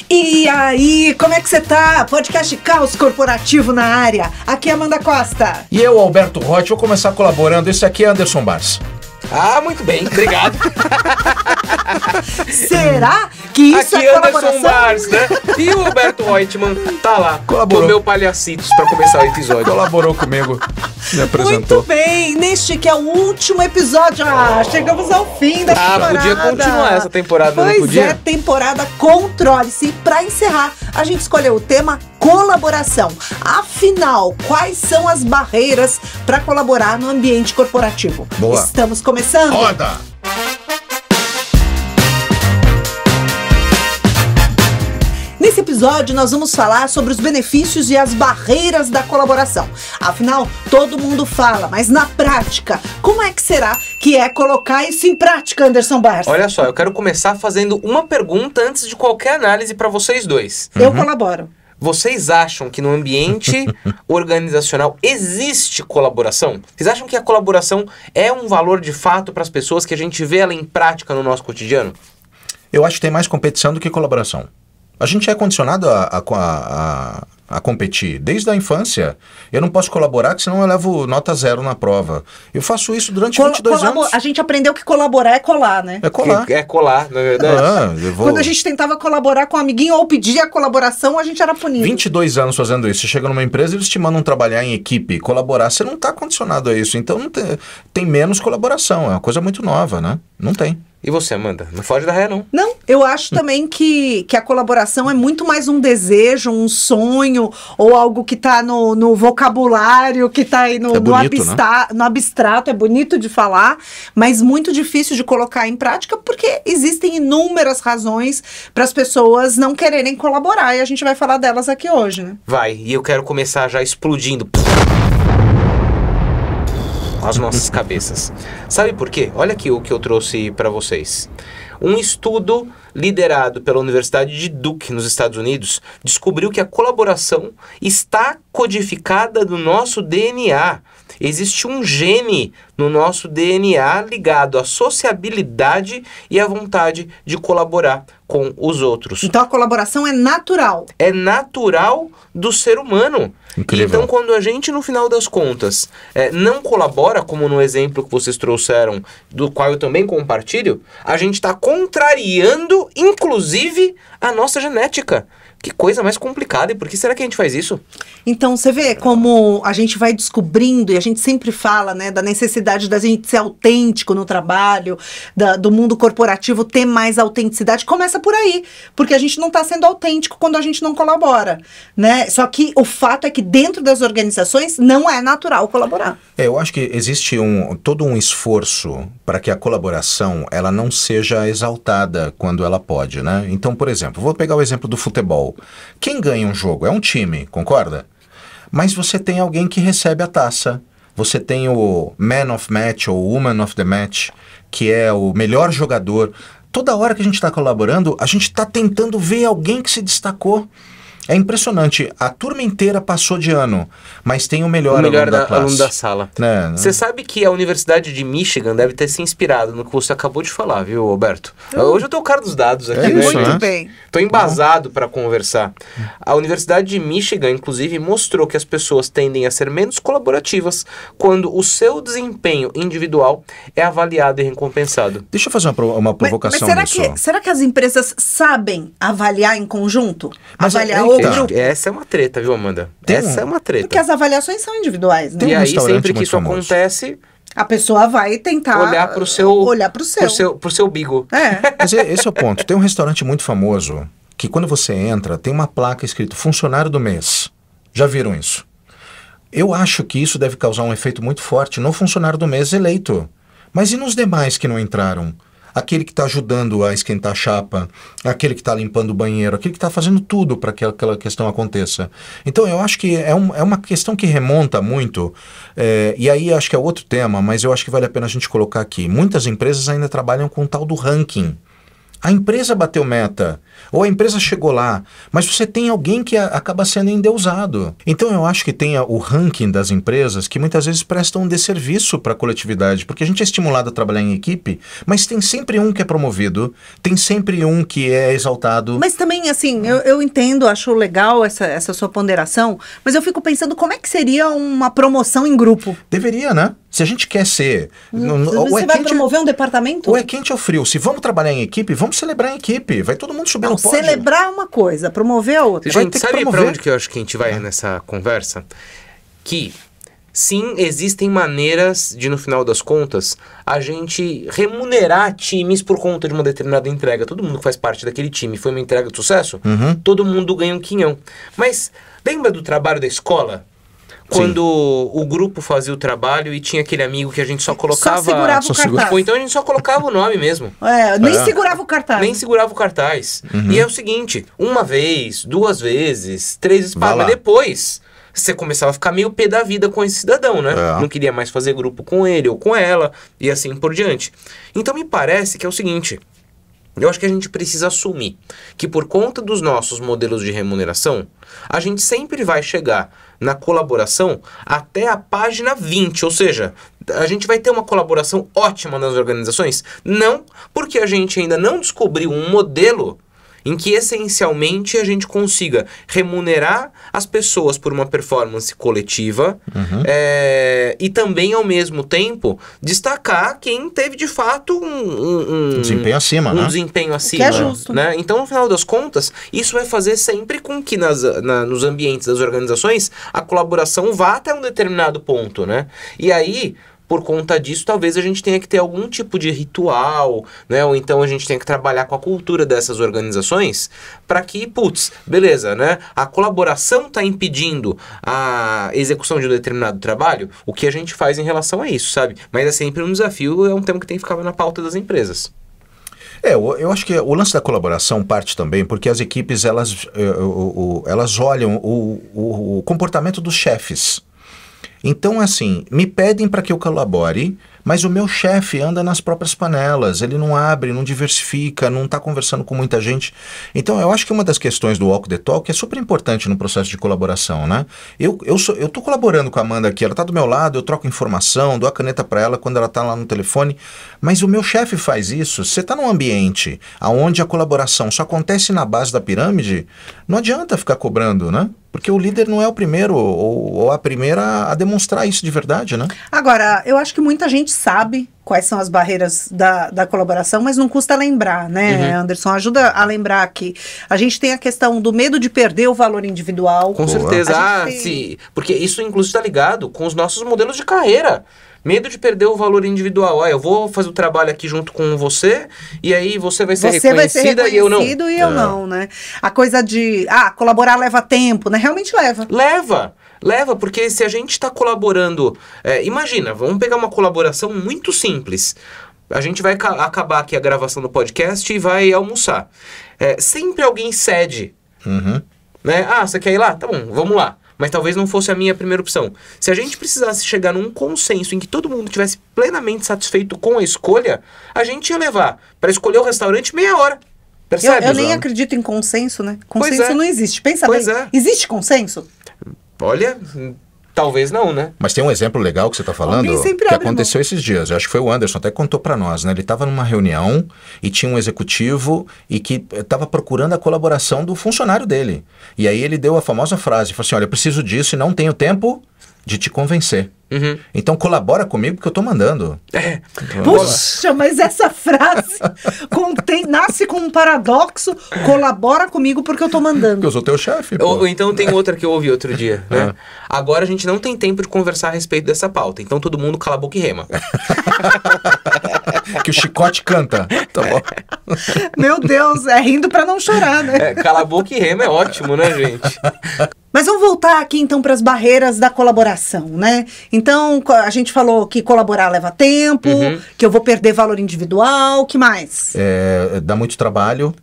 E aí, como é que você tá? Podcast Caos Corporativo na área. Aqui é Amanda Costa. E eu, Alberto Roth, vou começar colaborando. Esse aqui é Anderson Bars. Ah, muito bem, obrigado. Será que isso aqui é Anderson colaboração? Bars, né? E o Roberto Reutemann tá lá, Colaborou. comeu palhacitos pra começar o episódio. Colaborou comigo, me apresentou. Muito bem, neste que é o último episódio. Chegamos ao fim da temporada. Podia continuar essa temporada, pois não podia? é, temporada Controle-se. E pra encerrar, a gente escolheu o tema colaboração. Afinal, quais são as barreiras para colaborar no ambiente corporativo? Boa. Estamos começando. Roda! Nesse episódio, nós vamos falar sobre os benefícios e as barreiras da colaboração. Afinal, todo mundo fala, mas na prática, como é que será que é colocar isso em prática, Anderson Bars? Olha só, eu quero começar fazendo uma pergunta antes de qualquer análise pra vocês dois. Eu colaboro. Vocês acham que no ambiente organizacional existe colaboração? Vocês acham que a colaboração é um valor de fato para as pessoas, que a gente vê ela em prática no nosso cotidiano? Eu acho que tem mais competição do que colaboração. A gente é condicionado a competir. Desde a infância, eu não posso colaborar, porque senão eu levo nota 0 na prova. Eu faço isso durante 22 anos. A gente aprendeu que colaborar é colar, né? É colar. É colar, na verdade. Quando a gente tentava colaborar com um amiguinho ou pedia colaboração, a gente era punido. 22 anos fazendo isso. Você chega numa empresa, eles te mandam trabalhar em equipe, colaborar. Você não está condicionado a isso. Então não tem menos colaboração. É uma coisa muito nova, né? Não tem. E você, Amanda? Não foge da ré, não. Não, eu acho também que a colaboração é muito mais um desejo, um sonho, ou algo que está no vocabulário, que está aí no abstrato, é bonito de falar, mas muito difícil de colocar em prática, porque existem inúmeras razões para as pessoas não quererem colaborar, e a gente vai falar delas aqui hoje, né? Vai, e eu quero começar já explodindo as nossas cabeças. Sabe por quê? Olha aqui o que eu trouxe para vocês. Um estudo liderado pela Universidade de Duke, nos Estados Unidos, descobriu que a colaboração está codificada no nosso DNA. Existe um gene no nosso DNA ligado à sociabilidade e à vontade de colaborar com os outros. Então a colaboração é natural. É natural do ser humano. Incrível. Então, quando a gente, no final das contas, não colabora, como no exemplo que vocês trouxeram, do qual eu também compartilho, a gente está contrariando, inclusive, a nossa genética. Que coisa mais complicada. E por que será que a gente faz isso? Então, você vê como a gente vai descobrindo, e a gente sempre fala, né, da necessidade da gente ser autêntico no trabalho, do mundo corporativo ter mais autenticidade. Começa por aí, porque a gente não está sendo autêntico quando a gente não colabora, né? Só que o fato é que dentro das organizações não é natural colaborar. Eu acho que existe todo um esforço para que a colaboração ela não seja exaltada quando ela pode, né? Então, por exemplo, vou pegar o exemplo do futebol. Quem ganha um jogo é um time, concorda? Mas você tem alguém que recebe a taça. Você tem o Man of Match ou Woman of the Match, que é o melhor jogador. Toda hora que a gente está colaborando, a gente está tentando ver alguém que se destacou. É impressionante, a turma inteira passou de ano, mas tem o melhor aluno da classe. Aluno da sala. Você sabe que a Universidade de Michigan deve ter se inspirado no que você acabou de falar, viu, Alberto? Hoje eu tô o cara dos dados aqui, né? Isso, Muito bem. Tô embasado para conversar. A Universidade de Michigan, inclusive, mostrou que as pessoas tendem a ser menos colaborativas quando o seu desempenho individual é avaliado e recompensado. Deixa eu fazer uma provocação mas será que as empresas sabem avaliar em conjunto? Mas avaliar é o que tá. grupo? Essa é uma treta, viu, Amanda? Essa é uma treta. Porque as avaliações são individuais, né? Tem E um aí, restaurante sempre que muito isso famoso. acontece, A pessoa vai tentar olhar pro seu pro seu bigo. É. Mas esse é o ponto. Tem um restaurante muito famoso que quando você entra, tem uma placa escrito funcionário do mês. Já viram isso? Eu acho que isso deve causar um efeito muito forte no funcionário do mês eleito. Mas e nos demais que não entraram? Aquele que está ajudando a esquentar a chapa, aquele que está limpando o banheiro, aquele que está fazendo tudo para que aquela questão aconteça. Então eu acho que é uma questão que remonta muito, e aí acho que é outro tema, mas eu acho que vale a pena a gente colocar aqui. Muitas empresas ainda trabalham com o tal do ranking. A empresa bateu meta, ou a empresa chegou lá, mas você tem alguém que acaba sendo endeusado. Então eu acho que tem o ranking das empresas que muitas vezes prestam um desserviço para a coletividade, porque a gente é estimulado a trabalhar em equipe, mas tem sempre um que é promovido, tem sempre um que é exaltado. Mas também, assim, eu entendo, acho legal essa sua ponderação, mas eu fico pensando como é que seria uma promoção em grupo. Deveria, né? Se a gente quer ser... Você vai promover um departamento? Ou é quente ou frio. Se vamos trabalhar em equipe, vamos celebrar em equipe. Vai todo mundo subir no pódio. Celebrar é uma coisa, promover é outra. Gente, sabe pra onde que eu acho que a gente vai nessa conversa? Que, sim, existem maneiras de, no final das contas, a gente remunerar times por conta de uma determinada entrega. Todo mundo que faz parte daquele time foi uma entrega de sucesso, todo mundo ganha um quinhão. Mas lembra do trabalho da escola? Quando o grupo fazia o trabalho e tinha aquele amigo que a gente só colocava... Só segurava o cartaz. Ou então a gente só colocava o nome mesmo. Nem segurava o cartaz. Nem segurava o cartaz. E é o seguinte, uma vez, 2 vezes, 3 vezes, mas depois você começava a ficar meio pé da vida com esse cidadão, né? Não queria mais fazer grupo com ele ou com ela e assim por diante. Então me parece que é o seguinte... Eu acho que a gente precisa assumir que por conta dos nossos modelos de remuneração, a gente sempre vai chegar na colaboração até a página 20, ou seja, a gente vai ter uma colaboração ótima nas organizações? Não, porque a gente ainda não descobriu um modelo em que essencialmente a gente consiga remunerar as pessoas por uma performance coletiva e também, ao mesmo tempo, destacar quem teve de fato um desempenho acima, né? Desempenho acima. Que é justo. Né? Então, no final das contas, isso vai fazer sempre com que nos ambientes das organizações a colaboração vá até um determinado ponto, né? E aí... Por conta disso, talvez a gente tenha que ter algum tipo de ritual, né? Ou então a gente tenha que trabalhar com a cultura dessas organizações para que, beleza, né? A colaboração está impedindo a execução de um determinado trabalho, o que a gente faz em relação a isso, sabe? Mas é sempre um desafio, é um tema que tem que ficar na pauta das empresas. Eu acho que o lance da colaboração parte também porque as equipes, elas olham o comportamento dos chefes. Então, assim, me pedem para que eu colabore, mas o meu chefe anda nas próprias panelas, ele não abre, não diversifica, não está conversando com muita gente. Então, eu acho que uma das questões do Walk the Talk é super importante no processo de colaboração, né? Eu estou colaborando com a Amanda aqui, ela está do meu lado, eu troco informação, dou a caneta para ela quando ela está lá no telefone, mas o meu chefe faz isso. Você está num ambiente onde a colaboração só acontece na base da pirâmide, não adianta ficar cobrando, né? Porque o líder não é o primeiro ou a primeira a demonstrar isso de verdade, né? Agora, eu acho que muita gente sabe quais são as barreiras da colaboração, mas não custa lembrar, né, Anderson? Ajuda a lembrar que a gente tem a questão do medo de perder o valor individual. Com certeza. Sim. Porque isso, inclusive, está ligado com os nossos modelos de carreira. Medo de perder o valor individual. Eu vou fazer o trabalho aqui junto com você, e aí você vai ser reconhecida e eu não. E eu não, né? A coisa de, colaborar leva tempo, né? Realmente leva. Leva, porque se a gente está colaborando... imagina, vamos pegar uma colaboração muito simples. A gente vai acabar aqui a gravação do podcast e vai almoçar. Sempre alguém cede. Né? Você quer ir lá? Tá bom, vamos lá. Mas talvez não fosse a minha primeira opção. Se a gente precisasse chegar num consenso em que todo mundo estivesse plenamente satisfeito com a escolha, a gente ia levar para escolher o restaurante meia hora. Percebe? Eu nem acredito em consenso, né? Consenso não existe. Pensa bem. Existe consenso? Olha... Talvez não, né? Mas tem um exemplo legal que você está falando que aconteceu esses dias. Eu acho que foi o Anderson, até contou para nós, né? Ele estava numa reunião e tinha um executivo e que estava procurando a colaboração do funcionário dele. E aí ele deu a famosa frase, falou assim, olha, eu preciso disso e não tenho tempo de te convencer. Então colabora comigo porque eu tô mandando. Puxa, mas essa frase nasce com um paradoxo. Colabora comigo porque eu tô mandando. Porque eu sou teu chefe. Ou então tem outra que eu ouvi outro dia, né? Agora a gente não tem tempo de conversar a respeito dessa pauta. Então todo mundo cala a boca e rema. Que o chicote canta. Tá bom. Meu Deus, é rindo pra não chorar, né? Cala a boca e rema é ótimo, né, gente? Mas vamos voltar aqui então para as barreiras da colaboração, né? Então, a gente falou que colaborar leva tempo, que eu vou perder valor individual, o que mais? Dá muito trabalho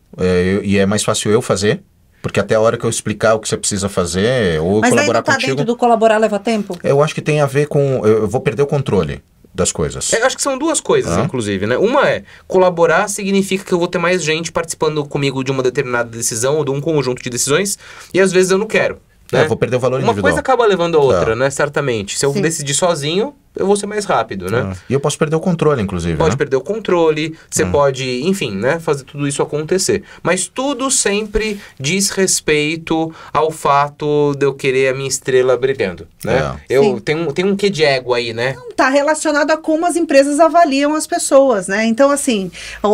e é mais fácil eu fazer, porque até a hora que eu explicar o que você precisa fazer ou mas colaborar contigo... Mas dentro do colaborar leva tempo? Eu acho que tem a ver com... Eu vou perder o controle. das coisas. Eu acho que são duas coisas, inclusive, né? Uma é, colaborar significa que eu vou ter mais gente participando comigo de uma determinada decisão ou de um conjunto de decisões, e às vezes eu não quero. Né? Eu vou perder o valor individual. Uma coisa acaba levando a outra, né? Certamente. Se eu decidir sozinho, eu vou ser mais rápido, né? E eu posso perder o controle, inclusive. Pode perder o controle, você pode, enfim, né? Fazer tudo isso acontecer. Mas tudo sempre diz respeito ao fato de eu querer a minha estrela brilhando, né? Eu tenho um quê de ego aí, né? Tá relacionado a como as empresas avaliam as pessoas, né? Então, assim,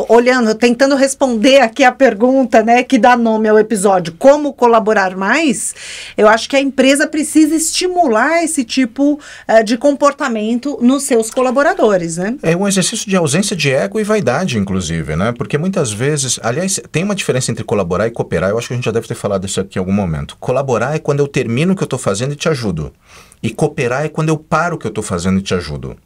olhando, tentando responder aqui a pergunta, né, que dá nome ao episódio, como colaborar mais, eu acho que a empresa precisa estimular esse tipo de comportamento nos seus colaboradores, né? É um exercício de ausência de ego e vaidade, inclusive, né? Porque muitas vezes, aliás, tem uma diferença entre colaborar e cooperar, eu acho que a gente já deve ter falado isso aqui em algum momento. Colaborar é quando eu termino o que eu estou fazendo e te ajudo. E cooperar é quando eu paro o que eu estou fazendo e te ajudo.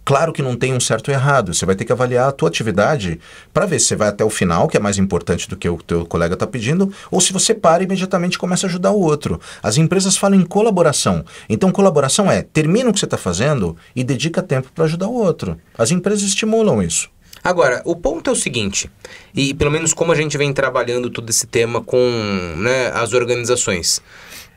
Claro que não tem um certo e errado, você vai ter que avaliar a tua atividade para ver se você vai até o final, que é mais importante do que o teu colega está pedindo, ou se você para e imediatamente começa a ajudar o outro. As empresas falam em colaboração, então colaboração é, termina o que você está fazendo e dedica tempo para ajudar o outro. As empresas estimulam isso. Agora, o ponto é o seguinte, e pelo menos como a gente vem trabalhando todo esse tema com, né, as organizações.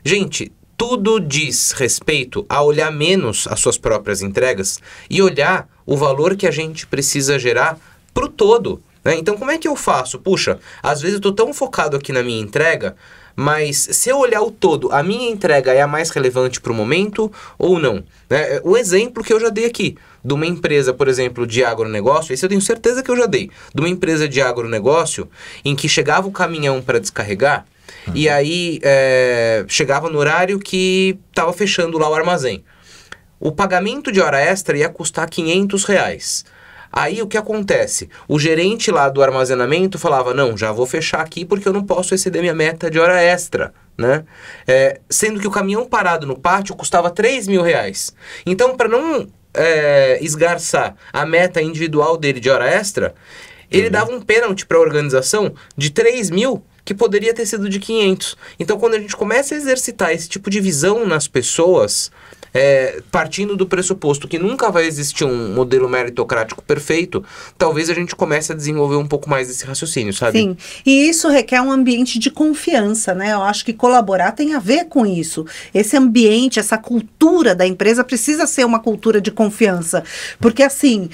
Gente, tudo diz respeito a olhar menos as suas próprias entregas e olhar o valor que a gente precisa gerar para o todo, né? Então, como é que eu faço? Puxa, às vezes eu estou tão focado aqui na minha entrega, mas se eu olhar o todo, a minha entrega é a mais relevante para o momento ou não? Né? O exemplo que eu já dei aqui, de uma empresa, por exemplo, de agronegócio, esse eu tenho certeza que eu já dei, de uma empresa de agronegócio em que chegava o caminhão para descarregar, e aí chegava no horário que estava fechando lá o armazém. O pagamento de hora extra ia custar R$500. Aí o que acontece? O gerente lá do armazenamento falava, não, já vou fechar aqui porque eu não posso exceder minha meta de hora extra, né? Sendo que o caminhão parado no pátio custava R$3.000. Então, para não esgarçar a meta individual dele de hora extra, ele dava um pênalti para a organização de R$3.000, que poderia ter sido de 500. Então, quando a gente começa a exercitar esse tipo de visão nas pessoas, partindo do pressuposto que nunca vai existir um modelo meritocrático perfeito, talvez a gente comece a desenvolver um pouco mais esse raciocínio, sabe? Sim, e isso requer um ambiente de confiança, né? Eu acho que colaborar tem a ver com isso. Esse ambiente, essa cultura da empresa precisa ser uma cultura de confiança, porque assim,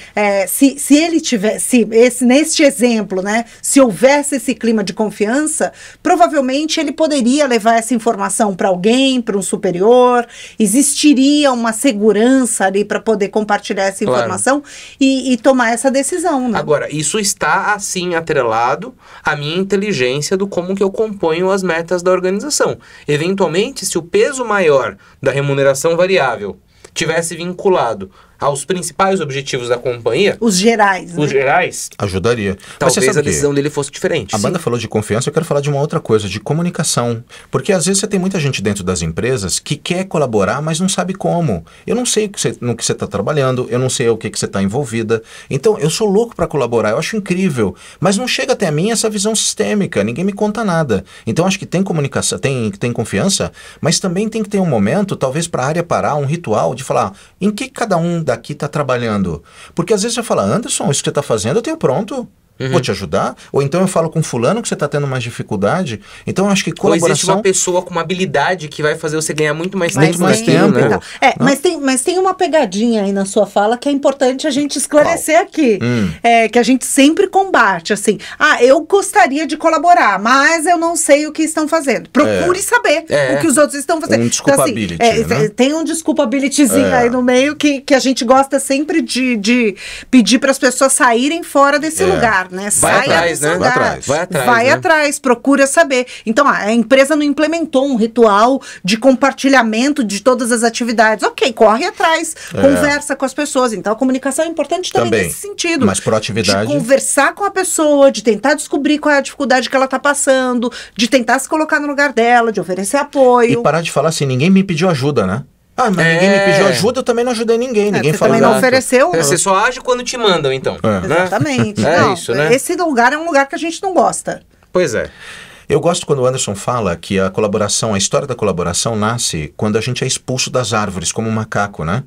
se ele tivesse, neste exemplo, né, se houvesse esse clima de confiança, provavelmente ele poderia levar essa informação para alguém, para um superior, existiria uma segurança ali para poder compartilhar essa informação e tomar essa decisão, né? Agora, isso está assim atrelado à minha inteligência do como que eu componho as metas da organização. Eventualmente, se o peso maior da remuneração variável tivesse vinculado aos principais objetivos da companhia... Os gerais, né? Os gerais... Ajudaria. Talvez a decisão dele fosse diferente. A banda falou de confiança, eu quero falar de uma outra coisa, de comunicação. Porque às vezes você tem muita gente dentro das empresas que quer colaborar, mas não sabe como. Eu não sei no que você está trabalhando, eu não sei o que você está envolvida. Então, eu sou louco para colaborar, eu acho incrível. Mas não chega até a mim essa visão sistêmica, ninguém me conta nada. Então, acho que tem comunicação, tem confiança, mas também tem que ter um momento, talvez para a área parar, um ritual de falar, em que cada um daqui está trabalhando. Porque às vezes você fala, Anderson, isso que você está fazendo eu tenho pronto. Vou te ajudar? Ou então eu falo com fulano que você está tendo mais dificuldade. Então eu acho que colaboração... Ou existe uma pessoa com uma habilidade que vai fazer você ganhar muito mais tempo. Muito mais tempo. Né? Mas tem uma pegadinha aí na sua fala que é importante a gente esclarecer aqui. Que a gente sempre combate, assim. Eu gostaria de colaborar, mas eu não sei o que estão fazendo. Procure saber o que os outros estão fazendo. Um desculpability, então, assim, né? Tem um desculpabilityzinho aí no meio que a gente gosta sempre de pedir para as pessoas saírem fora desse lugar. Né? Vai atrás, procura saber. Então, a empresa não implementou um ritual de compartilhamento de todas as atividades. Ok, corre atrás, conversa com as pessoas. Então, a comunicação é importante também nesse sentido. Mas proatividade. De conversar com a pessoa, de tentar descobrir qual é a dificuldade que ela está passando, de tentar se colocar no lugar dela, de oferecer apoio. E parar de falar assim, ninguém me pediu ajuda, né? Mas ninguém me pediu ajuda, eu também não ajudei ninguém. Ninguém você falou também não ofereceu. Você só age quando te mandam, então. Né? Exatamente. Isso, né? Esse lugar é um lugar que a gente não gosta. Pois é. Eu gosto quando o Anderson fala que a colaboração, a história da colaboração nasce quando a gente é expulso das árvores, como um macaco, né?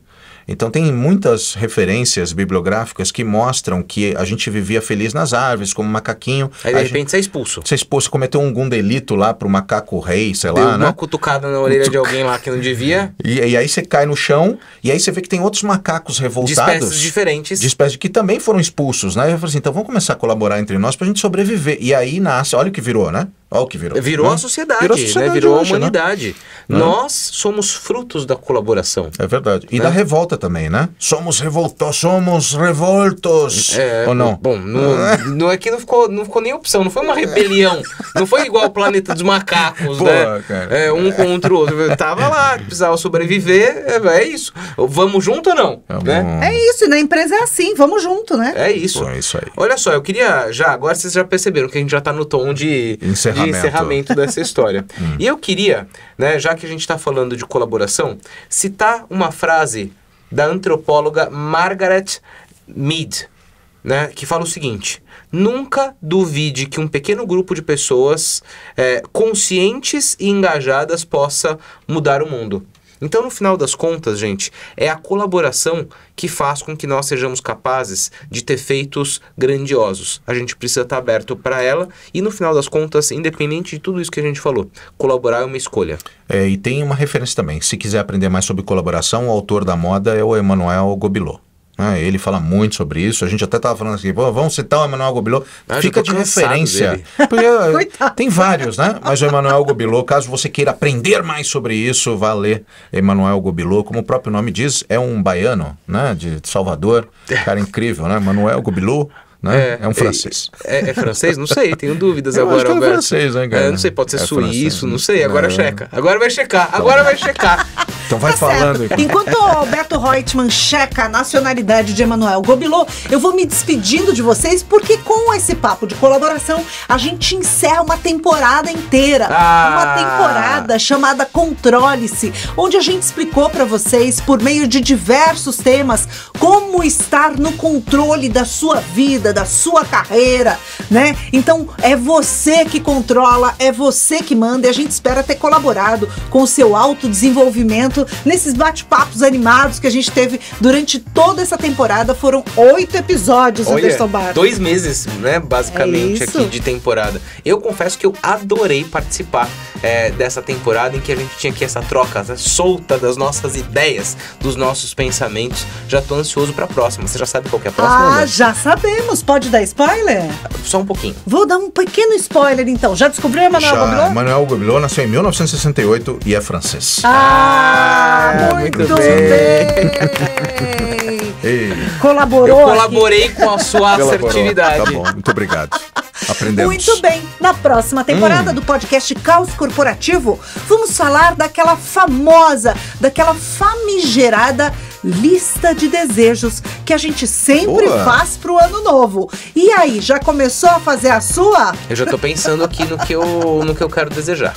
Então tem muitas referências bibliográficas que mostram que a gente vivia feliz nas árvores, como macaquinho. Aí de repente você é expulso. Você é expulso, cometeu algum delito lá pro macaco rei, sei Deu lá, né? uma cutucada na orelha de alguém lá que não devia. E aí você cai no chão, e aí você vê que tem outros macacos revoltados. De espécies diferentes. De espécies que também foram expulsos, né? E eu falei assim, então vamos começar a colaborar entre nós pra gente sobreviver. E aí nasce, olha o que virou, né? Olha o que virou. Virou a sociedade, né? Virou a humanidade. Né? Nós somos frutos da colaboração. É verdade. E da revolta também, né? Somos revoltos. Ou não? Bom, não é que não ficou nem opção, não foi uma rebelião. Não foi igual o Planeta dos Macacos, pô, né? Cara. Um contra o outro. Tava lá, precisava sobreviver, é isso. Vamos junto ou não? Né? É isso, e na empresa é assim, vamos junto, né? É isso. Pô, é isso aí. Olha só, eu queria agora vocês já perceberam que a gente já tá no tom de encerramento dessa história. E eu queria, né, já que a gente está falando de colaboração, citar uma frase da antropóloga Margaret Mead, né, que fala o seguinte: nunca duvide que um pequeno grupo de pessoas conscientes e engajadas possa mudar o mundo. Então, no final das contas, gente, é a colaboração que faz com que nós sejamos capazes de ter feitos grandiosos. A gente precisa estar aberto para ela e, no final das contas, independente de tudo isso que a gente falou, colaborar é uma escolha. E tem uma referência também. Se quiser aprender mais sobre colaboração, o autor da moda é o Emmanuel Gobineau. Ele fala muito sobre isso. A gente até estava falando assim, vamos citar o Emmanuel Gobineau. Fica de referência. Porque, tem vários, né? Mas o Emmanuel Gobineau, caso você queira aprender mais sobre isso, vá ler Emmanuel Gobineau. Como o próprio nome diz, é um baiano, né? De Salvador. Cara incrível, né? Emmanuel Gobineau. Né? É um francês. É francês? Não sei, tenho dúvidas eu agora, acho que Alberto. É francês, né, cara? Não sei, pode ser suíço, francês, não sei. Agora checa. Agora vai checar. Agora vai checar. Então vai falando. Enquanto o Alberto Reutemann checa a nacionalidade de Emmanuel Gobineau, eu vou me despedindo de vocês, porque com esse papo de colaboração, a gente encerra uma temporada inteira. Uma temporada chamada Controle-se, onde a gente explicou para vocês, por meio de diversos temas, como estar no controle da sua vida, da sua carreira, né? Então, é você que controla, é você que manda, e a gente espera ter colaborado com o seu autodesenvolvimento nesses bate-papos animados que a gente teve durante toda essa temporada. Foram 8 episódios, Anderson Barros. 2 meses, né, basicamente, aqui de temporada. Eu confesso que eu adorei participar dessa temporada em que a gente tinha aqui essa troca solta das nossas ideias, dos nossos pensamentos. Já tô ansioso pra próxima. Você já sabe qual que é a próxima? Já sabemos. Pode dar spoiler? Só um pouquinho. Vou dar um pequeno spoiler, então. Já descobriu Emmanuel Gobineau? Emmanuel Gobineau nasceu em 1968 e é francês. Muito bem. Colaborou. Eu colaborei com a sua assertividade. Tá bom, muito obrigado. Aprendemos. Muito bem. Na próxima temporada do podcast Caos Corporativo, vamos falar daquela famosa, daquela famigerada lista de desejos que a gente sempre faz pro ano novo. E aí, já começou a fazer a sua? Eu já tô pensando aqui no que eu quero desejar.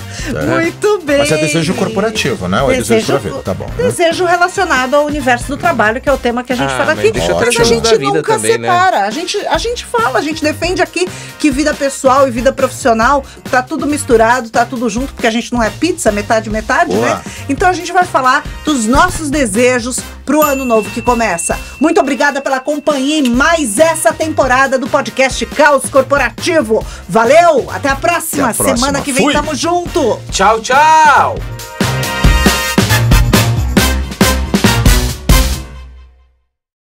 Muito bem. Mas é desejo corporativo, né? Ou é desejo pra vida? Tá bom. Desejo relacionado ao universo do trabalho, que é o tema que a gente fala aqui. Mas a gente nunca separa. A gente fala, a gente defende aqui que vida pessoal e vida profissional tá tudo misturado, tá tudo junto, porque a gente não é pizza, metade, né? Então a gente vai falar dos nossos desejos pro ano novo que começa. Muito obrigada pela companhia em mais essa temporada do podcast Caos Corporativo. Valeu, até a próxima. Semana que vem tamo junto. Tchau, tchau.